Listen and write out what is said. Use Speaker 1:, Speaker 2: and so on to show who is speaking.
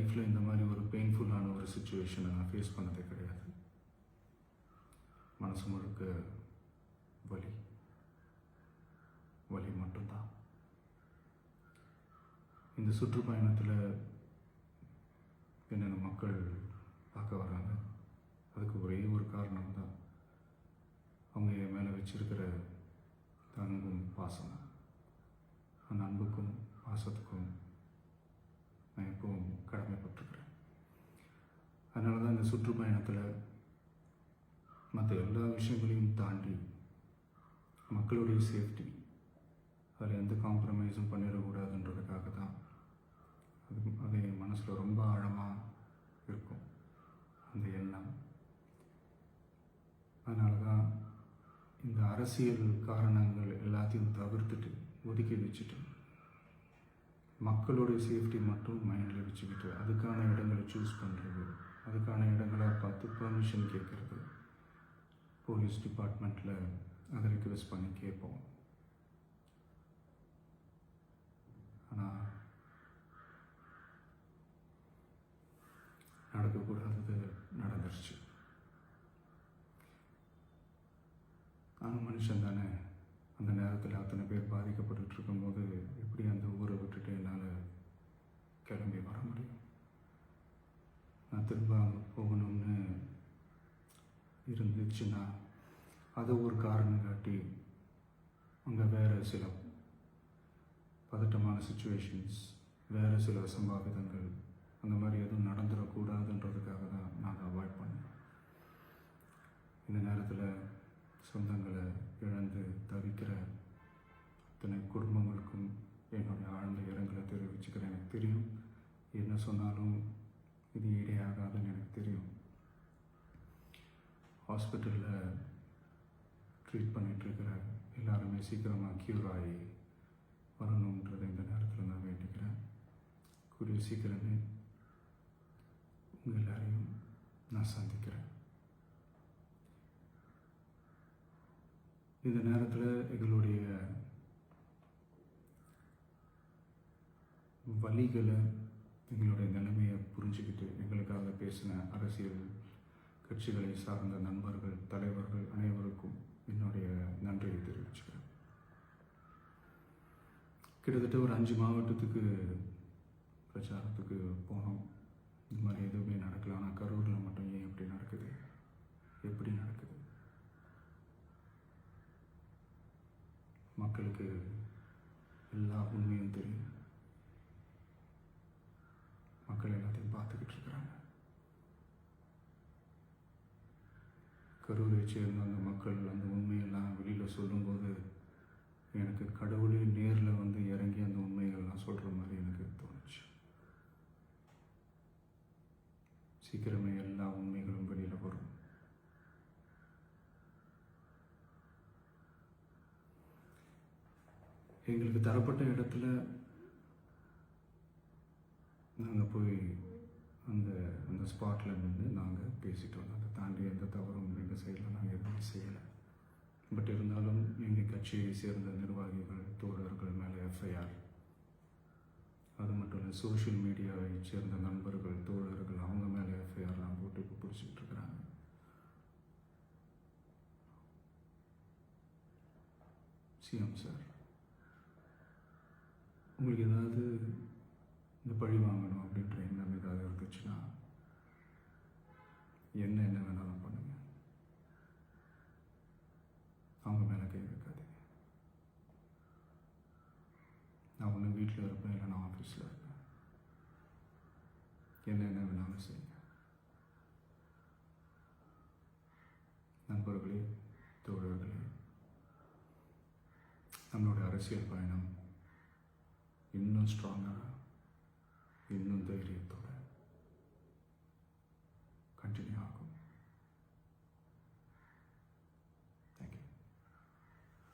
Speaker 1: லைஃப்பில் இந்த மாதிரி ஒரு பெயின்ஃபுல்லான ஒரு சுச்சுவேஷனை நான் ஃபேஸ் பண்ணதே கிடையாது. மனசு முழுக்க வலி வலி மட்டும்தான். இந்த சுற்றுப்பயணத்தில் என்னென்ன மக்கள் பார்க்க வராங்க, அதுக்கு ஒரே ஒரு காரணம் தான், அவங்க என் மேலே வச்சிருக்கிற அன்பும் பாசம். அந்த அன்புக்கும் பாசத்துக்கும் நான் எப்பவும் கடமைப்பட்டிருக்கிறேன். அதனால தான் இந்த சுற்றுப்பயணத்தில் மற்ற எல்லா விஷயங்களையும் தாண்டி மக்களுடைய சேஃப்டி, அதில் எந்த காம்ப்ரமைஸும் பண்ணிடக்கூடாதுன்றதுக்காக தான் அது என் மனசில் ரொம்ப ஆழமாக இருக்கும் அந்த எண்ணம். அதனால தான் இந்த அரசியல் காரணங்கள் எல்லாத்தையும் தவிர்த்துட்டு ஒதுக்கி வச்சுட்டு மக்களுடைய சேஃப்டி மட்டும் மைண்டில் வச்சுக்கிட்டு அதுக்கான இடங்களை சூஸ் பண்ணுறது, அதுக்கான இடங்களை பார்த்து பெர்மிஷன் கேட்குறது, போலீஸ் டிபார்ட்மெண்ட்டில் அதை ரிக்வெஸ்ட் பண்ணி கேட்போம். ஆனால் நடக்கக்கூடாதது நடந்துருச்சு. ஆனால் மனுஷன் தானே, அந்த நேரத்தில் அத்தனை பேர் பாதிக்கப்பட்டு இருக்கும்போது எப்படி அந்த ஊரை விட்டுட்டு என்னால் கிளம்பி வர முடியும்? நான் திரும்ப அங்கே போகணும்னு இருந்துச்சுன்னா அதை ஒரு காரணம் காட்டி அங்கே வேறு சில பதட்டமான சுச்சுவேஷன்ஸ், வேறு சில சம்பாவிதங்கள், அந்த மாதிரி எதுவும் நடந்துடக்கூடாதுன்றதுக்காக தான் நான் அவாய்ட் பண்ணேன். இந்த நேரத்தில் சொந்தங்களை இழந்து தவிக்கிற அத்தனை குடும்பங்களுக்கும் என்னுடைய ஆழ்ந்த இரங்கலை தெரிவிச்சுக்கிறேன். எனக்கு தெரியும், என்ன சொன்னாலும் இது ஈடையாகாதுன்னு எனக்கு தெரியும். ஹாஸ்பிட்டலில் ட்ரீட் பண்ணிகிட்ருக்கிற எல்லாருமே சீக்கிரமாக க்யூர் ஆகி வரணுன்றதை இந்த நேரத்தில் நான் வேண்டிக்கிறேன். கூடிய சீக்கிரமே உங்கள் எல்லாரையும் நான் சந்திக்கிறேன். இந்த நேரத்தில் எங்களுடைய வலிகளை, எங்களுடைய நிலைமையை புரிஞ்சுக்கிட்டு எங்களுக்காக பேசின அரசியல் கட்சிகளை சார்ந்த நண்பர்கள், தலைவர்கள் அனைவருக்கும் என்னுடைய நன்றியை தெரிவிச்சுக்கிறேன். கிட்டத்தட்ட ஒரு 5 மாவட்டத்துக்கு பிரச்சாரத்துக்கு போனோம். இந்த மாதிரி எதுவுமே நடக்கல. ஆனால் கரூரில் மட்டும் ஏன் எப்படி நடக்குது, எப்படி நடக்குது? மக்களுக்கு எல்லா உண்மையும் தெரியும். மக்கள் எல்லாத்தையும் பார்த்துக்கிட்டு இருக்கிறாங்க. கரூரை சேர்ந்த அந்த மக்கள் அந்த உண்மையெல்லாம் வெளியில் சொல்லும்போது எனக்கு கடவுளே நேரில் வந்து இறங்கி அந்த உண்மைகள்லாம் சொல்கிற மாதிரி எனக்கு தோணுச்சு. சீக்கிரமே எல்லா உண்மைகளும் வெளியில் வரும். எங்களுக்கு தரப்பட்ட இடத்துல நாங்கள் போய் அந்த அந்த ஸ்பாட்டில் நின்று நாங்கள் பேசிட்டு வந்தோம். அதை தாண்டி எந்த தவறும் எங்கள் சைடில் நாங்கள் எதுவும் செய்யலை. பட் இருந்தாலும் எங்கள் கட்சியை சேர்ந்த நிர்வாகிகள், தோழர்கள் மேலே எஃப்ஐஆர், அது மட்டும் இல்லை சோஷியல் மீடியாவை சேர்ந்த நண்பர்கள், தோழர்கள், அவங்க மேலே எஃப்ஐஆர்லாம் போட்டு இப்போ பிடிச்சிட்டு இருக்கிறாங்க. சிஎம் சார், உங்களுக்கு ஏதாவது இந்த பழி வாங்கணும் அப்படின்ற எண்ணம் ஏதாவது இருந்துச்சுன்னா என்ன வேணாலும் பண்ணுங்க. அவங்க மேலே கை வைக்காதீங்க. நான் ஒன்று வீட்டில் இருப்பேன், இல்லை நான் ஆஃபீஸில் இருப்பேன். என்ன வேணாலும் செய்யுங்க. நண்பர்களே, தோழர்களே, நம்மளோட அரசியல் பயணம் இன்னும் ஸ்ட்ராங்காக, இன்னும் தைரியத்தோட